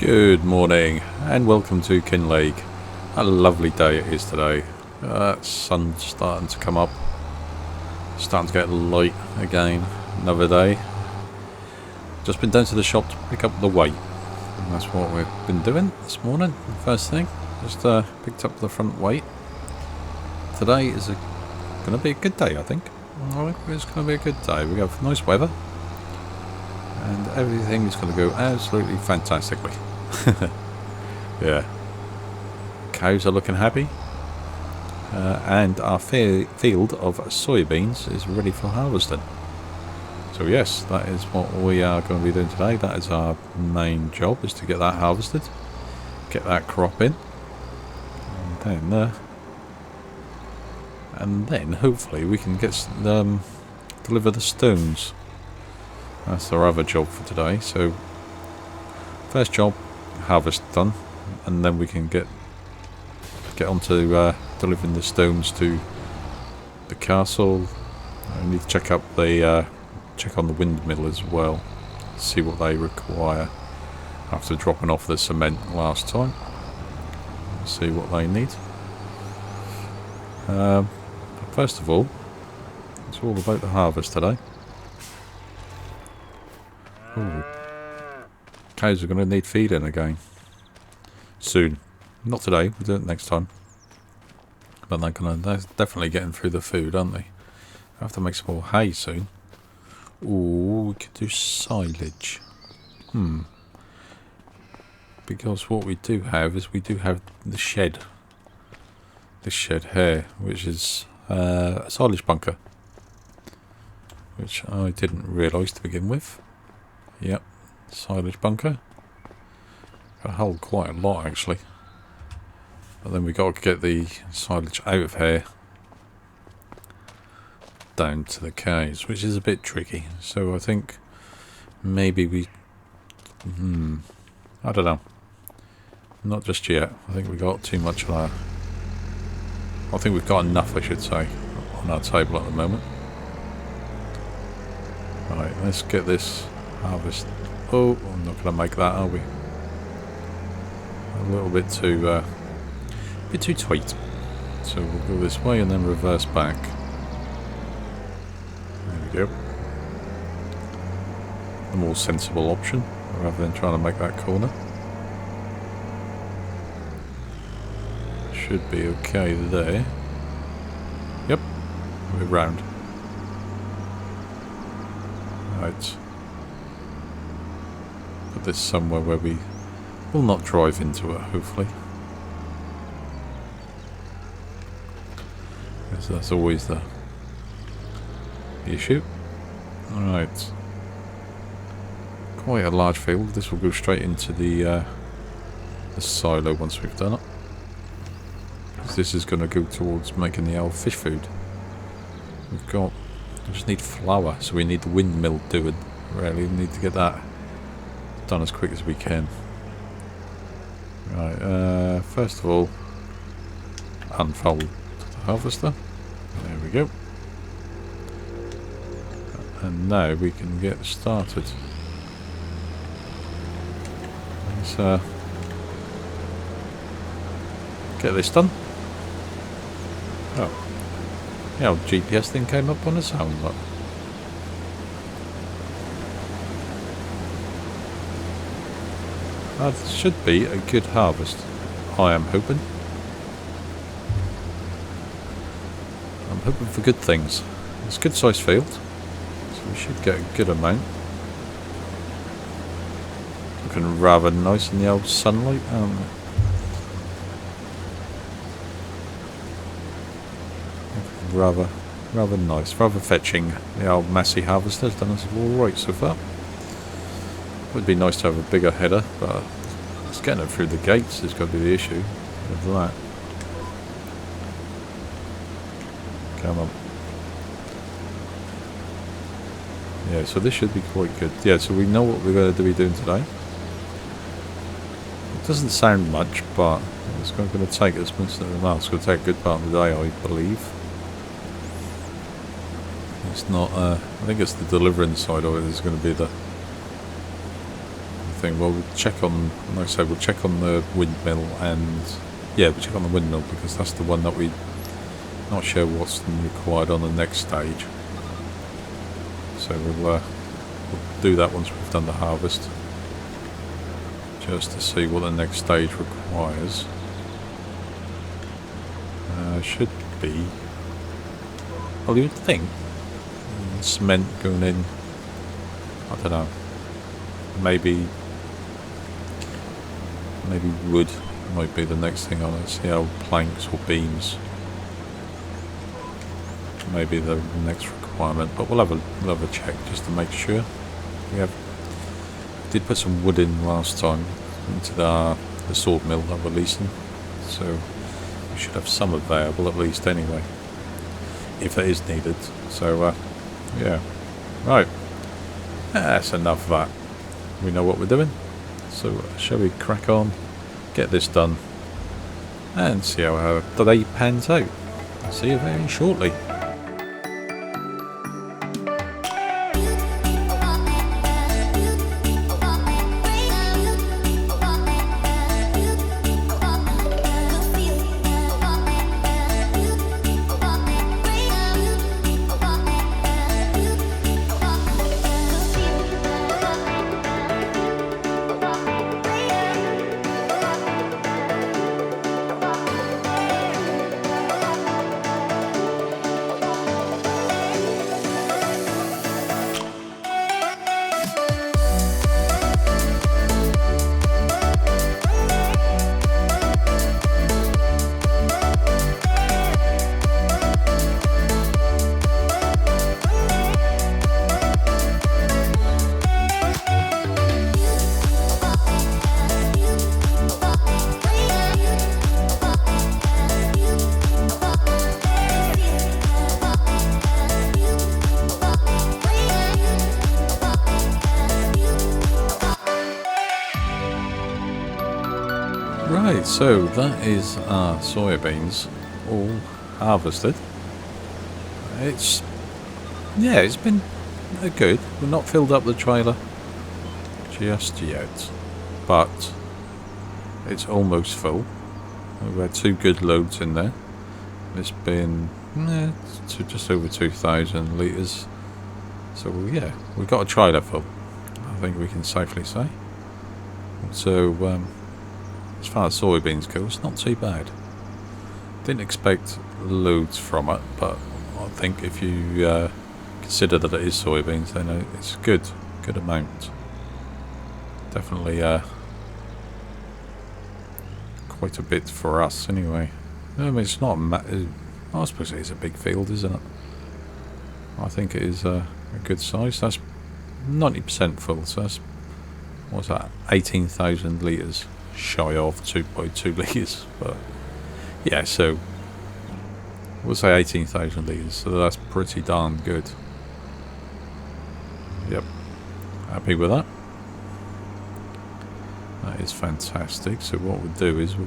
Good morning and welcome to Kinlaig. A lovely day it is today. Sun's starting to come up. Starting to get light again. Another day. Just been down to the shop to pick up the weight. And that's what we've been doing this morning. First thing, just picked up the front weight. Today is going to be a good day, I think. I think it's going to be a good day. We have nice weather. And everything is going to go absolutely fantastically. Yeah. Cows are looking happy. And our field of soybeans is ready for harvesting. So yes, that is what we are going to be doing today. That is our main job, is to get that harvested. Get that crop in. And then hopefully we can get deliver the stones. That's our other job for today. So first job, harvest done, and then we can get on to delivering the stones to the castle. I need to check on the windmill as well, see what they require after dropping off the cement last time. See what they need. But first of all, it's all about the harvest today. Ooh. Cows are going to need feeding again. Soon. Not today, we'll do it next time. But they're definitely getting through the food, aren't they? I have to make some more hay soon. Ooh, we could do silage. Because what we do have is the shed. This shed here, which is a silage bunker. Which I didn't realise to begin with. Yep, silage bunker. Got to hold quite a lot actually. But then we got to get the silage out of here down to the cows, which is a bit tricky. So I think maybe we I don't know. Not just yet. I think we got too much of that. I think we've got enough, I should say, on our table at the moment. Right, let's get this harvest. Oh, I'm not going to make that, are we? A little bit too tight. So we'll go this way and then reverse back. There we go. The more sensible option, rather than trying to make that corner. Should be okay there. Yep, we're round. Right. Put this somewhere where we will not drive into it, hopefully. Because that's always the issue. Alright. Quite a large field. This will go straight into the silo once we've done it. Because this is going to go towards making the old fish food. We just need flour, so we need the windmill doing. Really, we need to get that done as quick as we can. Right, first of all, unfold the harvester. There we go. And now we can get started. Let's get this done. Oh. Yeah, old GPS thing came up on its own, look. That should be a good harvest, I am hoping. I'm hoping for good things. It's a good sized field, so we should get a good amount. Looking rather nice in the old sunlight, aren't they? Rather nice, rather fetching. The old Massey harvester's done us alright so far. Would be nice to have a bigger header, but it's getting it through the gates is got to be the issue of that. Come on. Yeah, so this should be quite good. Yeah, so we know what we're going to be doing today. It doesn't sound much, but it's going to take us most of the well, it's going to take a good part of the day, I believe. It's not, I think it's the delivering side of it is going to be the thing. Well, we'll check on, like I said, we'll check on the windmill, and yeah, we'll check on the windmill because that's the one that we're not sure what's required on the next stage. So we'll do that once we've done the harvest, just to see what the next stage requires. Should be, well, you would think cement going in. I don't know. Maybe wood might be the next thing on it. See how planks or beams. Maybe the next requirement, but we'll have a check just to make sure. We did put some wood in last time into the sawmill that we're leasing, so we should have some available at least anyway, if it is needed. So yeah, right. That's enough of that. We know what we're doing. So shall we crack on, get this done, and see how the day pans out. See you very shortly. Right, so that is our soybeans all harvested. It's been good. We've not filled up the trailer just yet, but it's almost full. We've had 2 good loads in there. It's been just over 2,000 litres. So yeah, we've got a trailer full, I think we can safely say. So as far as soybeans go, it's not too bad. Didn't expect loads from it, but I think if you consider that it is soybeans, then it's good amount. Definitely quite a bit for us anyway. I mean, it's not I suppose it is a big field, isn't it? I think it is a good size. That's 90% full, so that's, what's that, 18,000 litres shy of 2.2 litres, but yeah, so we'll say 18,000 litres, so that's pretty darn good. Yep, happy with that. That is fantastic. So what we'll do is we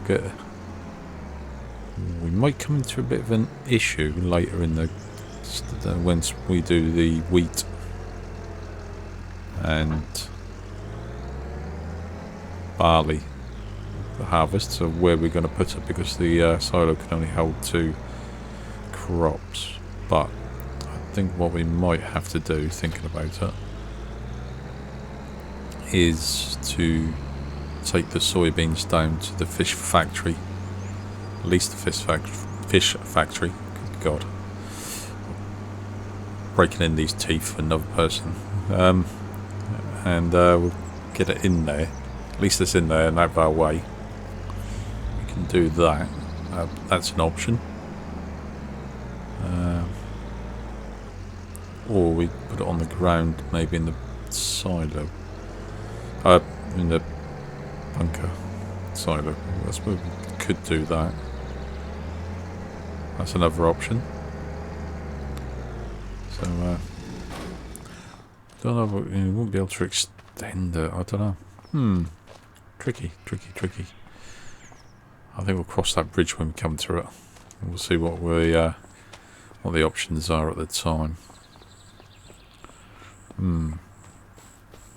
might come into a bit of an issue later in the once we do the wheat and barley, the harvest, so where we're going to put it, because the silo can only hold 2 crops. But I think what we might have to do, thinking about it, is to take the soybeans down to the fish factory, at least the fish factory. Good God, breaking in these teeth for another person, and we'll get it in there. At least it's in there and out of our way. We can do that. That's an option. Or we put it on the ground, maybe in the silo. In the bunker silo. I suppose we could do that. That's another option. So, don't know, we won't be able to extend it. I don't know. Tricky. I think we'll cross that bridge when we come to it. We'll see what the options are at the time.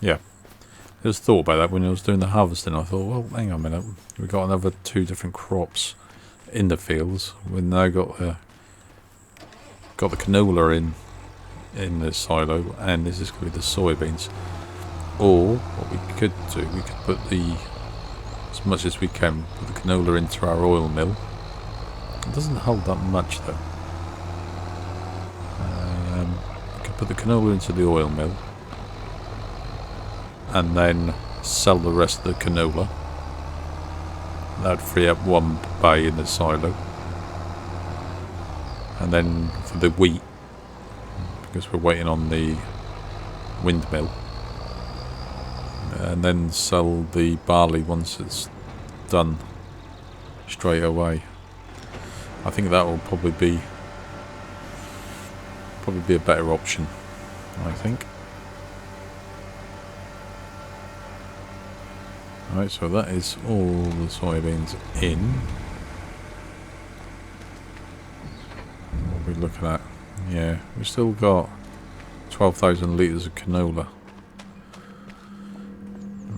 Yeah. I just thought about that when I was doing the harvesting. I thought, well, hang on a minute. We've got another 2 different crops in the fields. We've now got the canola in the silo, and this is going to be the soybeans. Or what we could do, we could put as much as we can, put the canola into our oil mill. It doesn't hold that much though. We could put the canola into the oil mill, and then sell the rest of the canola. That would free up 1 bay in the silo. And then for the wheat, because we're waiting on the windmill, and then sell the barley once it's done straight away. I think that will probably be a better option, I think. Alright, so that is all the soybeans in. What are we looking at? Yeah, we've still got 12,000 litres of canola.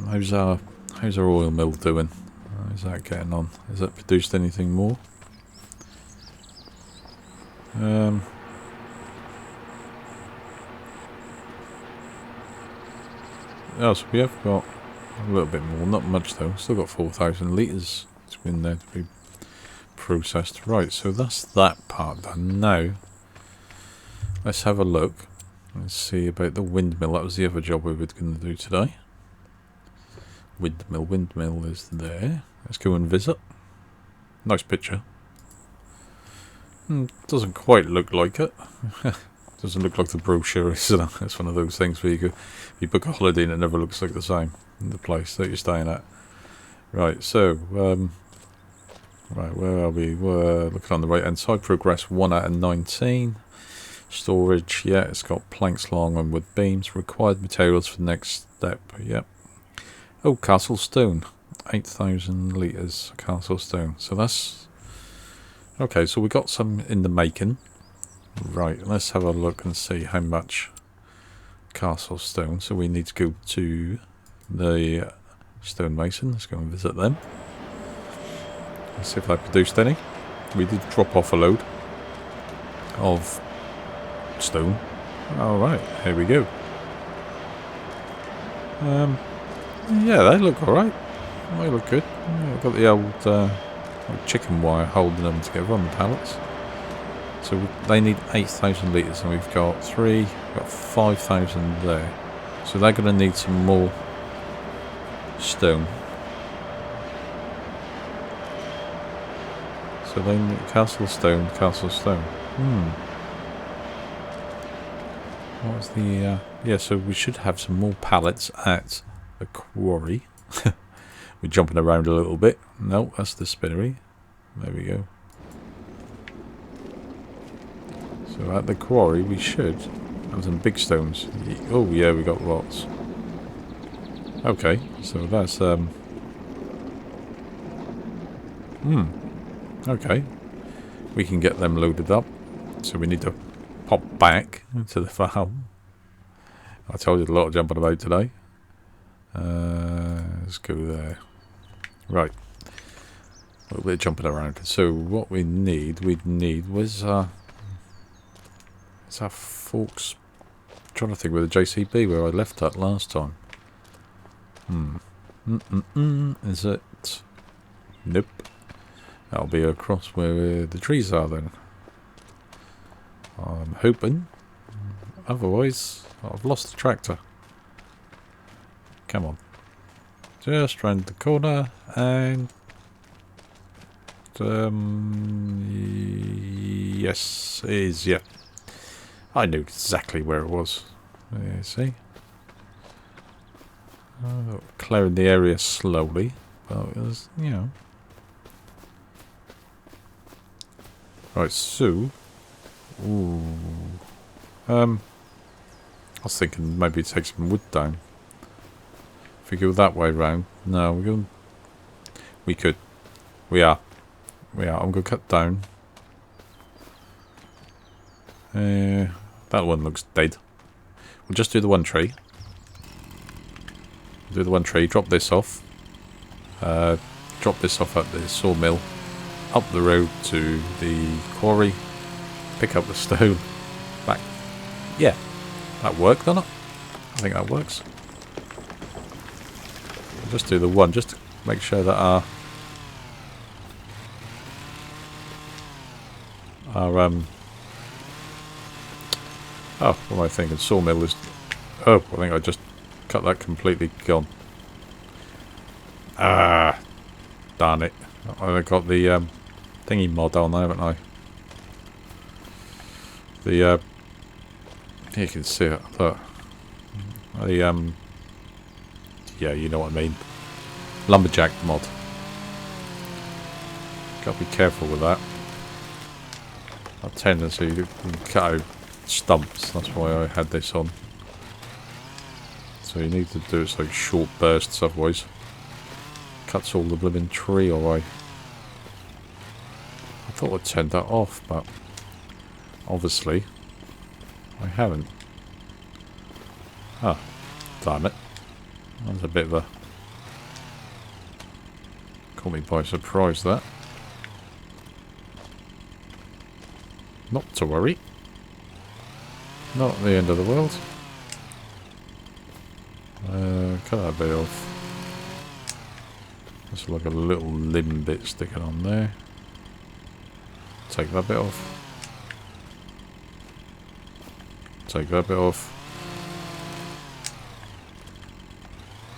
How's our oil mill doing? How's that getting on? Has that produced anything more? Oh, so we have got a little bit more, not much though. Still got 4,000 litres in there to be processed. Right, so that's that part done. Now, let's have a look. Let's see about the windmill. That was the other job we were going to do today. Windmill is there. Let's go and visit. Nice picture. Doesn't quite look like it. Doesn't look like the brochure, is it? It's one of those things where you book a holiday and it never looks like the same in the place that you're staying at. Right, so right, where are we? We're looking on the right hand side. Progress 1 out of 19. Storage, yeah, it's got planks long and wood beams. Required materials for the next step, yep. Oh, castle stone. 8,000 litres castle stone. So that's okay, so we got some in the making. Right, let's have a look and see how much castle stone. So we need to go to the stonemason. Let's go and visit them. Let's see if they produced any. We did drop off a load of stone. Alright, here we go. Yeah, they look alright. They look good. Yeah, got the old chicken wire holding them together on the pallets. So they need 8,000 litres, and we've got 5,000 there. So they're going to need some more stone. So they need castle stone. What was the... yeah, so we should have some more pallets at the quarry. We're jumping around a little bit. No, that's the spinnery. There we go. So at the quarry we should have some big stones. Oh yeah, we got lots. Okay, so that's okay. We can get them loaded up. So we need to pop back to the farm. I told you a lot of jumping about today. Let's go there. Right. A little bit of jumping around. So what we'd need was it's our forks. I'm trying to think with the JCB where I left that last time. Is it? Nope. That'll be across where the trees are then. I'm hoping. Otherwise, I've lost the tractor. Come on. Just round the corner and... yes, it is, yeah. I knew exactly where it was. Yeah, see? Clearing the area slowly. But it was, you know. Right, so... Ooh. I was thinking maybe take some wood down. If we go that way round. No, we're going... We could. We are. I'm going to cut down. That one looks dead. We'll just do the one tree. do the one tree, drop this off. Drop this off at the sawmill, up the road to the quarry, pick up the stone, back. Yeah, that worked, doesn't it? I think that works. I'll just do the one, just to make sure that our oh, what am I thinking? Sawmill is... Oh, I think I just cut that completely gone. Ah, darn it. I've got the thingy mod on there, haven't I? The, you can see it, look. The, yeah, you know what I mean. Lumberjack mod. Gotta be careful with that. A tendency to cut out stumps, that's why I had this on. So you need to do it so short bursts, otherwise cuts all the blooming tree away. I thought I'd turned that off, but obviously I haven't. Ah, damn it. That's a bit of a... Caught me by surprise, that. Not to worry. Not the end of the world. Cut that bit off. There's like a little limb bit sticking on there. Take that bit off. Take that bit off.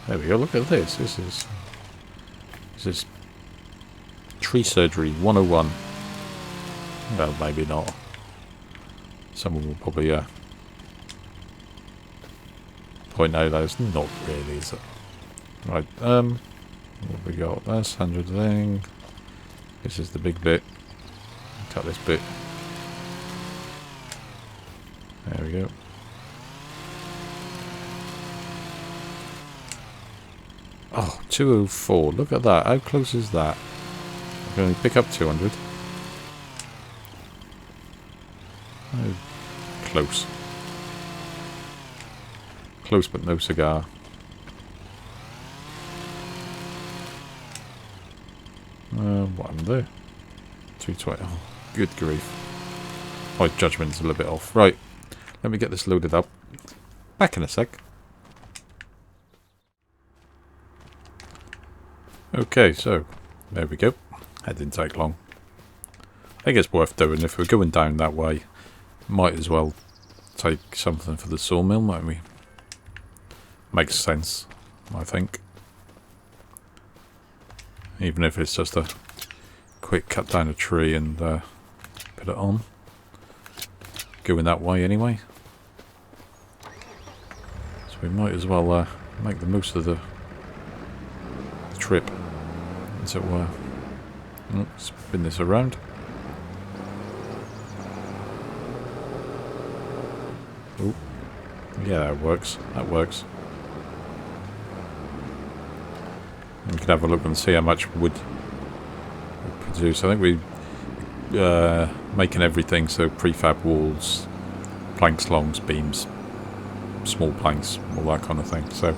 There we go, look at this. This is tree surgery 101. Well, maybe not. Someone will probably point out that it's not really, is it? Right, what have we got? That's 100 thing. This is the big bit. Cut this bit. There we go. Oh, 204. Look at that. How close is that? I can only pick up 200. Oh, close. Close but no cigar. What happened there? 220. Oh, good grief. My judgment's a little bit off. Right. Let me get this loaded up. Back in a sec. Okay, so there we go. That didn't take long. I think it's worth doing. If we're going down that way, might as well take something for the sawmill, might we? Makes sense, I think. Even if it's just a quick cut down a tree and put it on. Going that way anyway. So we might as well make the most of the trip, as it were. Spin this around. Oh, yeah, that works. That works. We can have a look and see how much wood we produce. I think we're making everything, so prefab walls, planks, longs, beams, small planks, all that kind of thing. So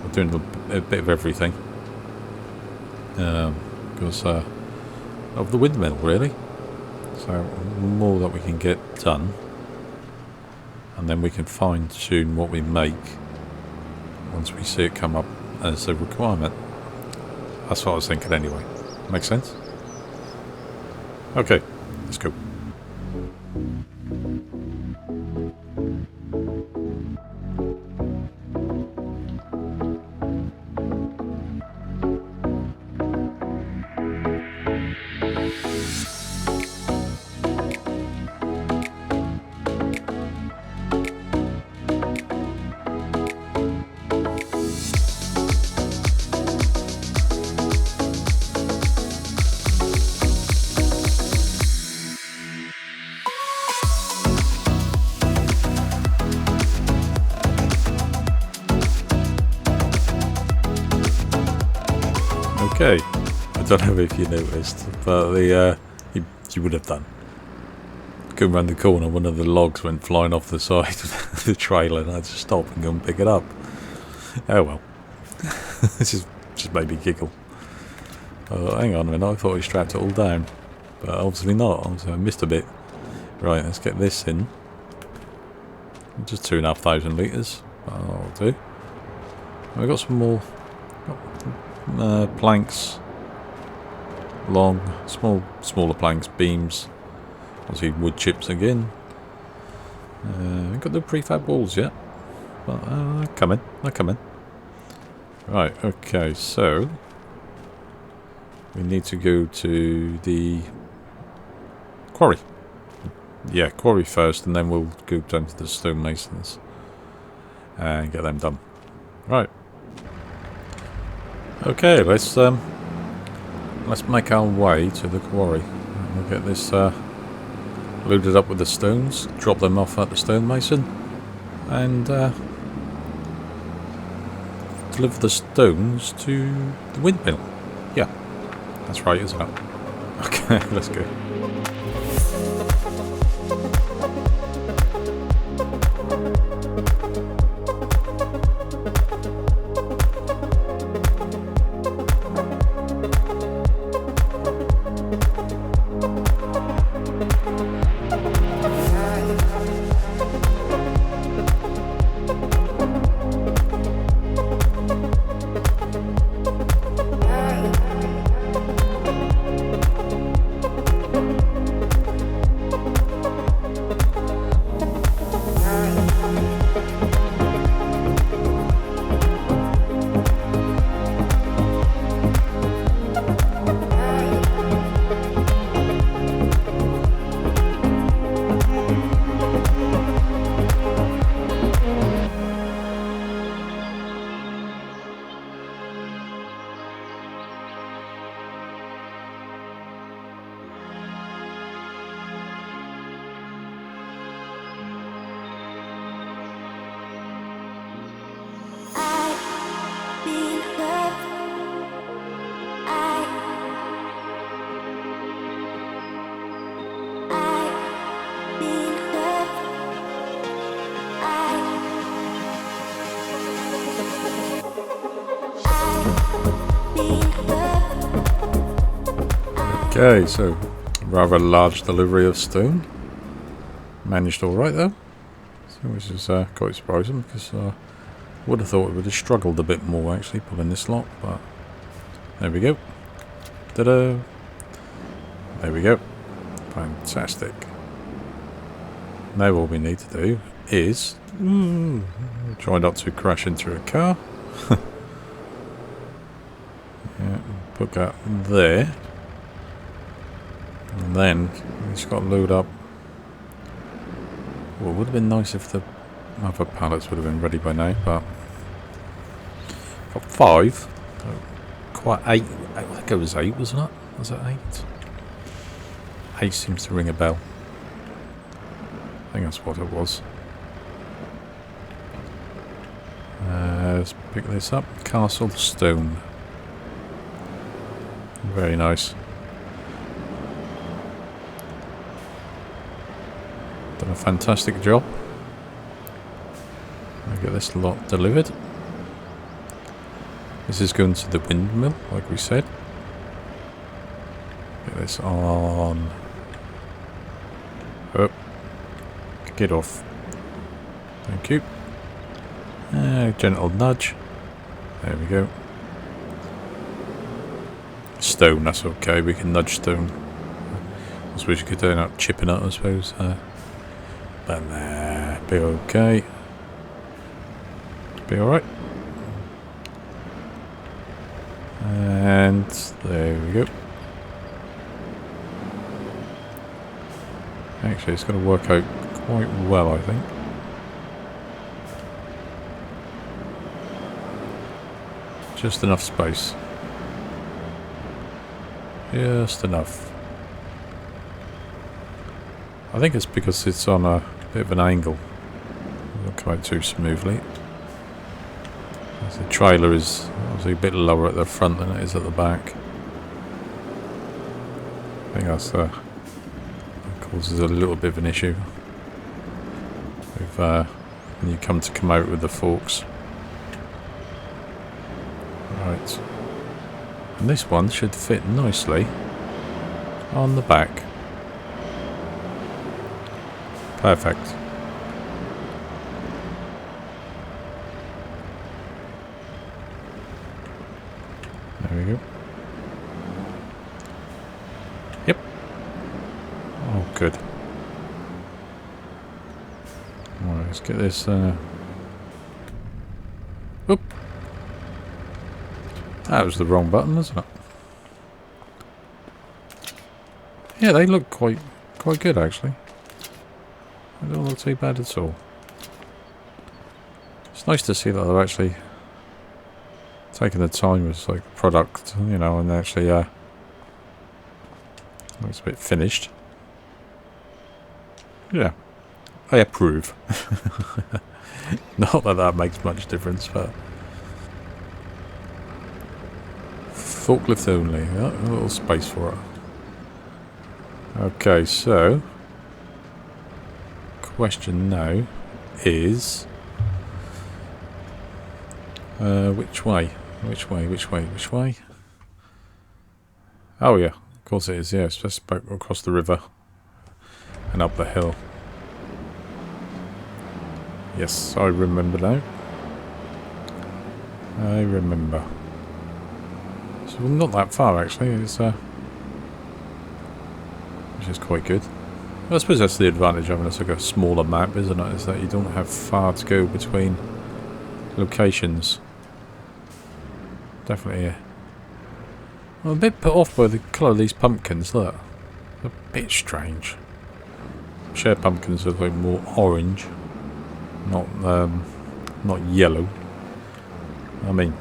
we're doing a bit of everything. Because of the windmill, really. So more that we can get done, and then we can fine tune what we make once we see it come up as a requirement. That's what I was thinking anyway. Make sense? Okay, let's go. Okay, I don't know if you noticed, but the you would have done. Going around the corner, one of the logs went flying off the side of the trailer, and I had to stop and go and pick it up. Oh well, This is just made me giggle. Hang on a minute, I thought he strapped it all down. But obviously not, so I missed a bit. Right, let's get this in. Just 2,500 litres. That'll do. We've got some more planks. Long, smaller planks, beams. Obviously wood chips again. We've got the prefab walls yet. But they're coming. Right, okay, so we need to go to the quarry. Yeah, quarry first, and then we'll go down to the stonemasons and get them done. Right. Okay, let's make our way to the quarry. We'll get this loaded up with the stones, drop them off at the stonemason, and deliver the stones to the windmill. Yeah, that's right, isn't it? Okay, let's go. Okay, so rather large delivery of stone. Managed alright though, which is quite surprising because I would have thought it would have struggled a bit more actually pulling this lot, but there we go. Ta-da! There we go. Fantastic. Now all we need to do is try not to crash into a car. Yeah, put that there. And then we just got to load up. Well, it would have been nice if the other pallets would have been ready by now, but got 5. Quite 8. I think it was 8, wasn't it? Was it 8? 8 seems to ring a bell. I think that's what it was. Let's pick this up. Castle Stone. Very nice. Done a fantastic job. I'll get this lot delivered. This is going to the windmill, like we said. Get this on. Oh. Get off. Thank you. Gentle nudge. There we go. Stone, that's okay. We can nudge stone. I suppose you could turn up chipping it, I suppose. But nah, be okay. Be alright. And there we go. Actually, it's going to work out quite well, I think. Just enough space. Just enough. I think it's because it's on a bit of an angle. It won't come out too smoothly. The trailer is obviously a bit lower at the front than it is at the back. I think that's that causes a little bit of an issue with when you come out with the forks. Right. And this one should fit nicely on the back. Perfect. There we go. Yep. Oh, good. Alright, let's get this. Oop. That was the wrong button, wasn't it? Yeah, they look quite good actually. They don't look too bad at all. It's nice to see that they're actually taking the time with like the product, you know, and actually looks a bit finished. Yeah, I approve. Not that that makes much difference, but forklift only. A little space for it. Okay, so question now is which way? Which way? Oh yeah, of course it is. Yeah, it's just back across the river and up the hill. Yes, I remember now. I remember. So not that far actually. It's which is quite good. I suppose that's the advantage of having like a smaller map, isn't it? Is that you don't have far to go between locations. Definitely, yeah. I'm a bit put off by the colour of these pumpkins, look. They're a bit strange. Share pumpkins look like more orange, not yellow. I mean,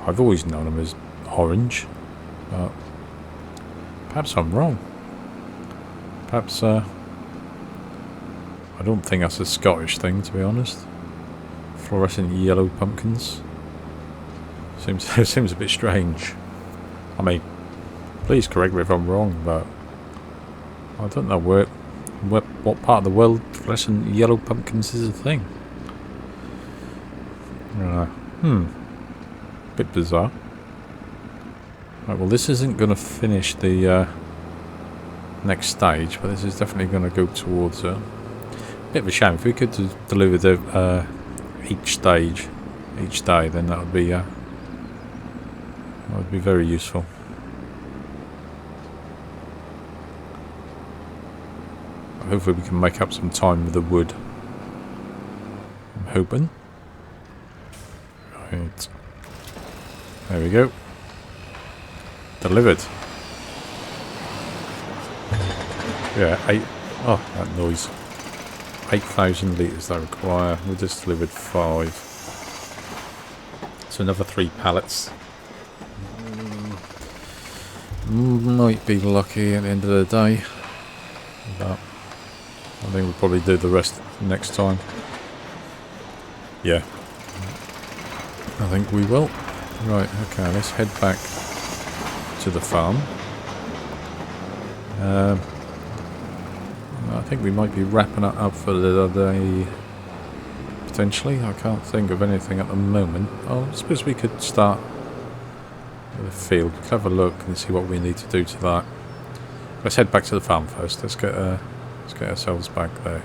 I've always known them as orange, but perhaps I'm wrong. Perhaps, I don't think that's a Scottish thing, to be honest. Fluorescent yellow pumpkins. Seems a bit strange. I mean, please correct me if I'm wrong, but I don't know what part of the world fluorescent yellow pumpkins is a thing. Bit bizarre. Right, well, this isn't going to finish the next stage, but this is definitely going to go towards it. Bit of a shame. If we could deliver the each stage each day, then that would be very useful. Hopefully we can make up some time with the wood. I'm hoping. Right. There we go. Delivered. Yeah, that noise. 8,000 litres they require. We just delivered 5. So another 3 pallets. Might be lucky at the end of the day. But I think we'll probably do the rest next time. Yeah. I think we will. Right, okay, let's head back to the farm. I think we might be wrapping it up for the day, potentially. I can't think of anything at the moment. Oh, I suppose we could start with the field. We could have a look and see what we need to do to that. Let's head back to the farm first. Let's get ourselves back there.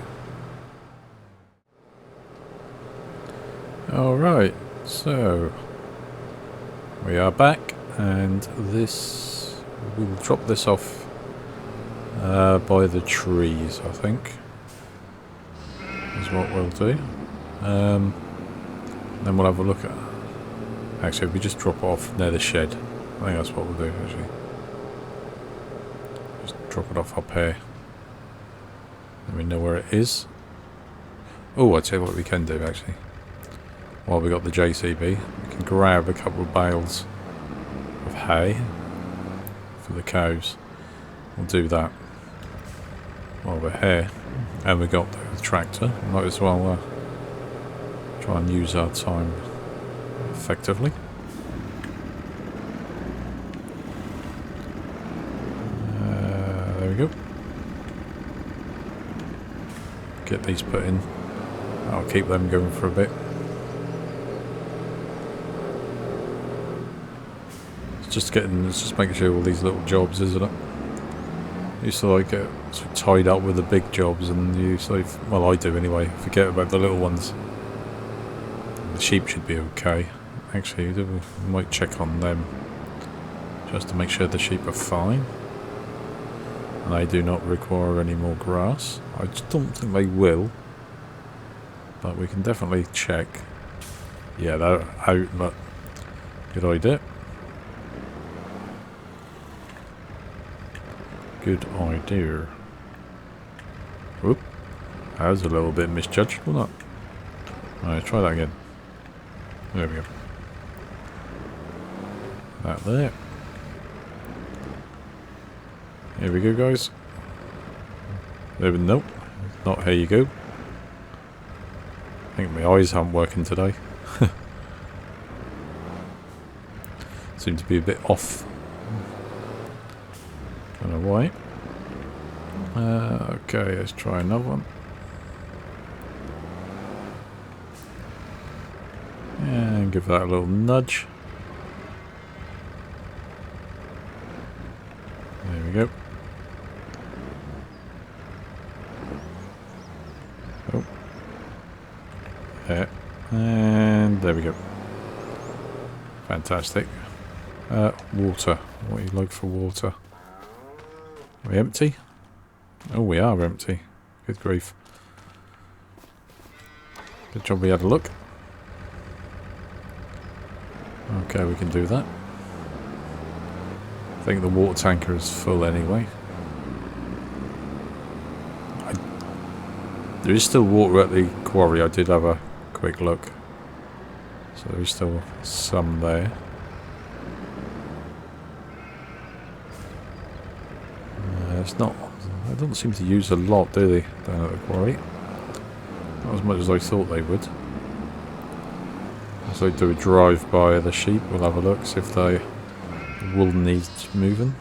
Alright, so we are back, and this, we will drop this off by the trees, I think, is what we'll do. Then we'll have a look at, actually if we just drop it off near the shed, I think that's what we'll do actually. Just drop it off up here. Then we know where it is. Oh, I'll tell you what we can do actually. While we got the JCB, we can grab a couple of bales of hay for the cows. We'll do that while we're here. And we got the tractor. Might as well try and use our time effectively. There we go. Get these put in. I'll keep them going for a bit. just making sure all these little jobs, isn't it? Used to like get sort of tied up with the big jobs, and you sort of, well, I do anyway, forget about the little ones. The sheep should be okay. Actually, we might check on them just to make sure the sheep are fine. And they do not require any more grass. I just don't think they will, but we can definitely check. Yeah, they're out, but good idea. Good idea. Whoop. That was a little bit misjudged, wasn't it? Alright, try that again. There we go. That there. Here we go, guys. There we nope. Not here you go. I think my eyes aren't working today. Seem to be a bit off. Don't know why. Okay, let's try another one. And give that a little nudge. There we go. Oh. There. And there we go. Fantastic. Water. What do you like for water? Are we empty? Oh, we are empty. Good grief. Good job we had a look. Okay, we can do that. I think the water tanker is full anyway. There is still water at the quarry. I did have a quick look. So there is still some there. It's not... They don't seem to use a lot, do they, down at the quarry? Not as much as I thought they would. So do a drive-by of the sheep. We'll have a look, see if the wool needs moving.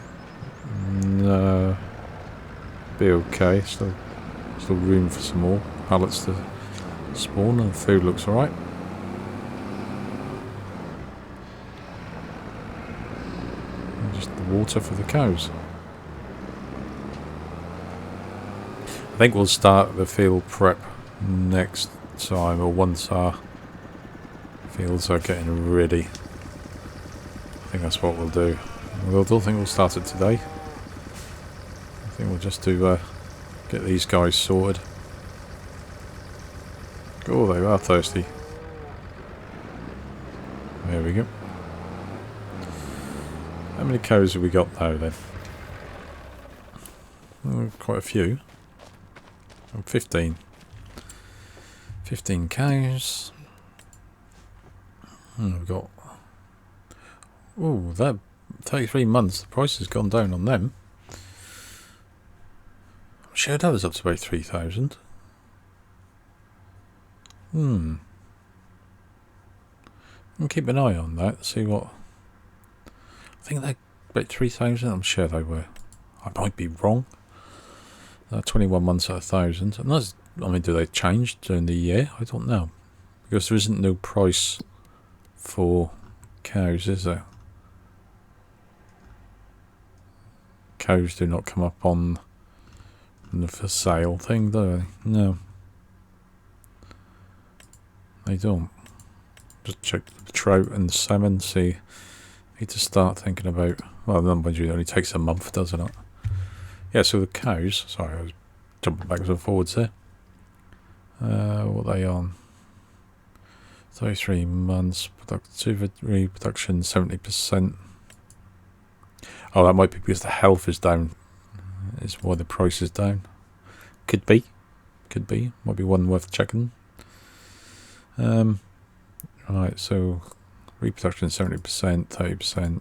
No. Be okay. Still room for some more pallets to spawn, and the food looks alright. Just the water for the cows. I think we'll start the field prep next time, or once our fields are getting ready. I think that's what we'll do. I don't think we'll start it today. I think we'll just do get these guys sorted. Oh, they are thirsty. There we go. How many cows have we got now then? Quite a few. 15. 15 cows. We've got... Oh, that 33 months. The price has gone down on them. I'm sure that was up to about 3,000. I'll keep an eye on that. See what... I think they're about 3,000. I'm sure they were. I might be wrong. 21 months at 1,000. And that's, I mean, do they change during the year? I don't know. Because there isn't no price for cows, is there? Cows do not come up on the for sale thing, do they? No. They don't. Just check the trout and the salmon, see. Need to start thinking about... Well, then it only takes a month, doesn't it? Yeah, so the cows, sorry, I was jumping backwards and forwards there. What are they on? 33 months, reproduction 70%. Oh, that might be because the health is down. Is why the price is down. Could be. Could be. Might be one worth checking. Right, so reproduction 70%, 30%.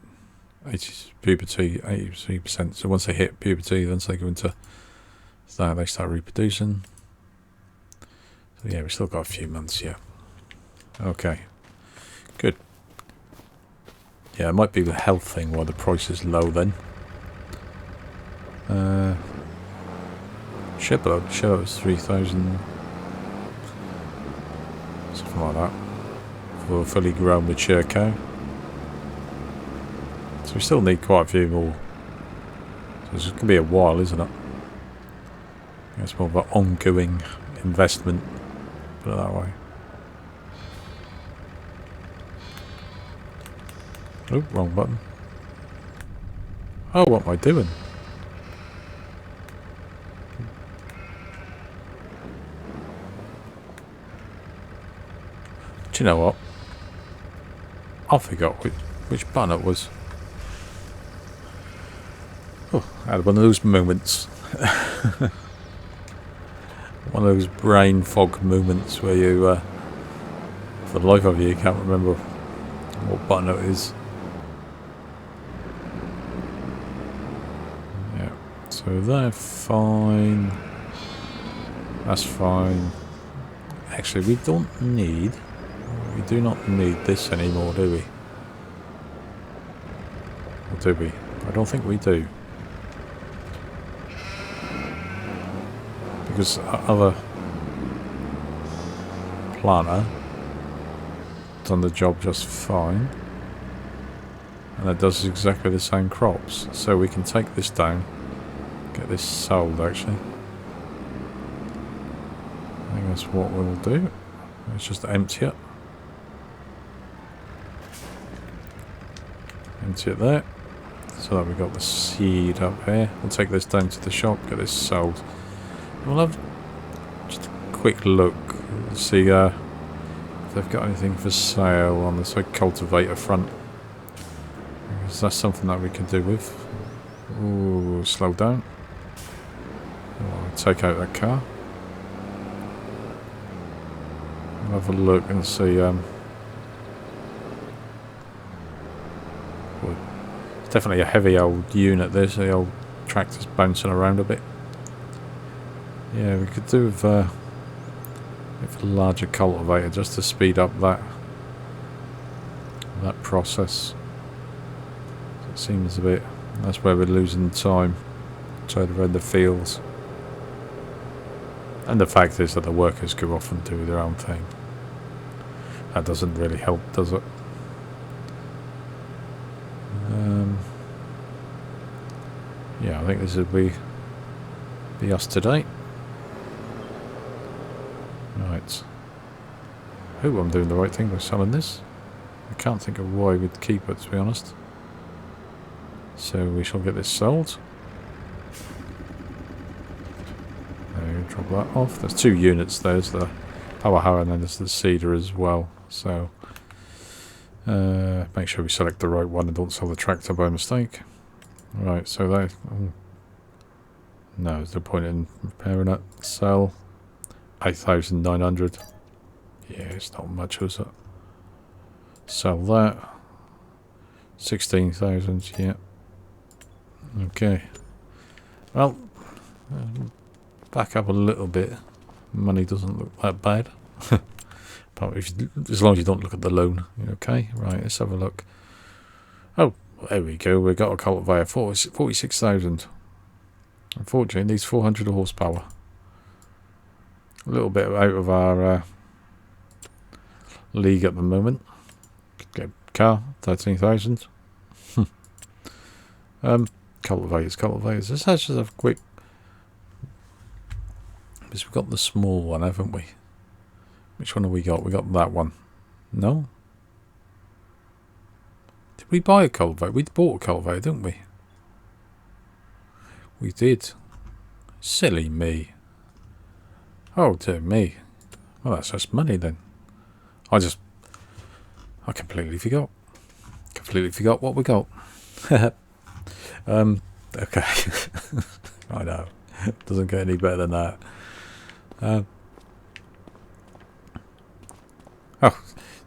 80 puberty, 83%. So once they hit puberty, then they go into that, they start reproducing. So yeah, we've still got a few months, yeah. Okay, good. Yeah, it might be the health thing why the price is low then. Shepherd was 3,000, something like that, for a fully grown mature cow. So So we still need quite a few more. So it's going to be a while, isn't it? It's more of an ongoing investment, put it that way. Oh, wrong button. Oh, what am I doing? Do you know what? I forgot which button it was. Oh, I had one of those moments. One of those brain fog moments where you, for the life of you, can't remember what button it is. Yeah, so they're fine. That's fine. Actually, we do not need this anymore, do we? Or do we? I don't think we do. Because other planter done the job just fine, and it does exactly the same crops. So we can take this down, get this sold. Actually, I think that's what we'll do. Let's just empty it. Empty it there, so that we've got the seed up here. We'll take this down to the shop, get this sold. We'll have just a quick look, see if they've got anything for sale on the cultivator front. Because that's something that we can do with. Ooh, slow down. I'll take out that car. We'll have a look and see. It's definitely a heavy old unit. There's the old tractor's bouncing around a bit. Yeah, we could do with a larger cultivator just to speed up that process. It seems a bit. That's where we're losing time trying to run the fields. And the fact is that the workers go off and do their own thing. That doesn't really help, does it? Yeah, I think this would be us today. Right. I hope I'm doing the right thing by selling this. I can't think of why we'd keep it, to be honest. So we shall get this sold. There, drop that off. There's two units. There's the power harrow and then there's the seeder as well. So make sure we select the right one and don't sell the tractor by mistake. Right, so that... no, there's no point in repairing it. Sell. 8,900. Yeah, it's not much, is it? Sell that. 16,000, yeah. Okay. Well, back up a little bit. Money doesn't look that bad. But as long as you don't look at the loan. Okay, right, let's have a look. Oh, there we go. We've got a cultivator. 46,000. Unfortunately, it needs 400 horsepower. A little bit out of our league at the moment. Get a car, 13,000. Cultivators. Let's just have a quick. Because we've got the small one, haven't we? Which one have we got? We got that one. No? Did we buy a cultivator? We bought a cultivator, didn't we? We did. Silly me. Oh dear me. Well, that's just money then. I completely forgot. Completely forgot what we got. Okay. I know. Doesn't get any better than that. Oh,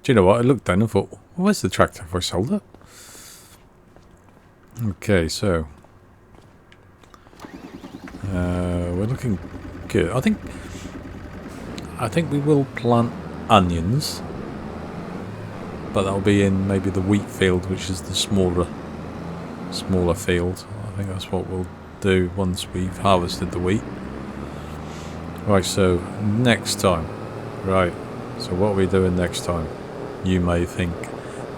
do you know what? I looked down and thought, well, where's the tractor if I sold it? Okay, so we're looking good. I think we will plant onions, but that'll be in maybe the wheat field, which is the smaller field. I think that's what we'll do once we've harvested the wheat. Right, so next time. Right, so what are we doing next time? You may think.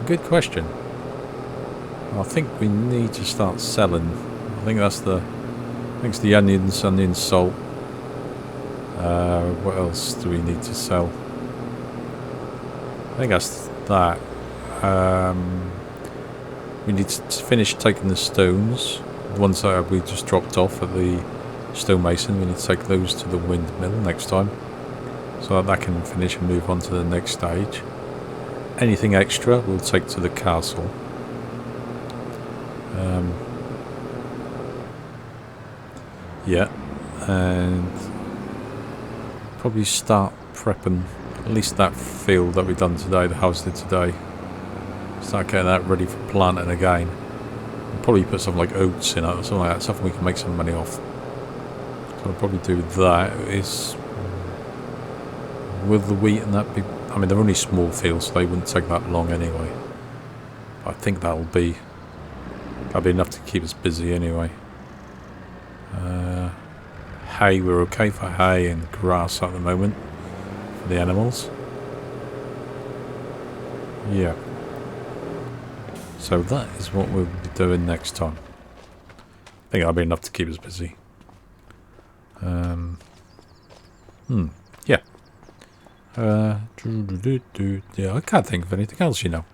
Good question. I think we need to start selling. I think that's the... I think it's the onions, salt. What else do we need to sell? I think that's that. We need to finish taking the stones. The ones that we just dropped off at the stonemason, we need to take those to the windmill next time, so that can finish and move on to the next stage. Anything extra we'll take to the castle. Yeah, and probably start prepping at least that field that we've done today, the house did today. Start getting that ready for planting again. We'll probably put something like oats in it or something like that, something we can make some money off. So I'll probably do that. Is will the wheat and that be... I mean, they're only small fields, so they wouldn't take that long anyway. I think that'll be enough to keep us busy anyway. Hay, we're okay for hay and grass at the moment for the animals. Yeah. So that is what we'll be doing next time. I think that'll be enough to keep us busy. Yeah. Yeah, I can't think of anything else, you know.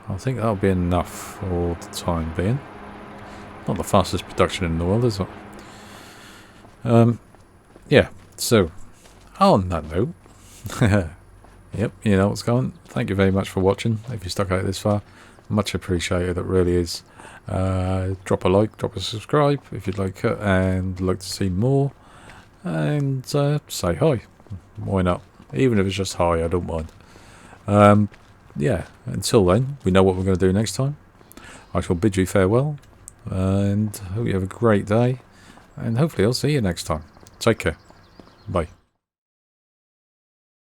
I think that'll be enough for the time being. Not the fastest production in the world, is it? Yeah, so, on that note, yep, you know what's going. Thank you very much for watching, if you stuck out this far. Much appreciated, it really is. Drop a like, drop a subscribe if you'd like it, and like to see more. And say hi. Why not? Even if it's just hi, I don't mind. Yeah, until then, we know what we're going to do next time. I shall bid you farewell, and hope you have a great day, and hopefully I'll see you next time. Take care. Bye.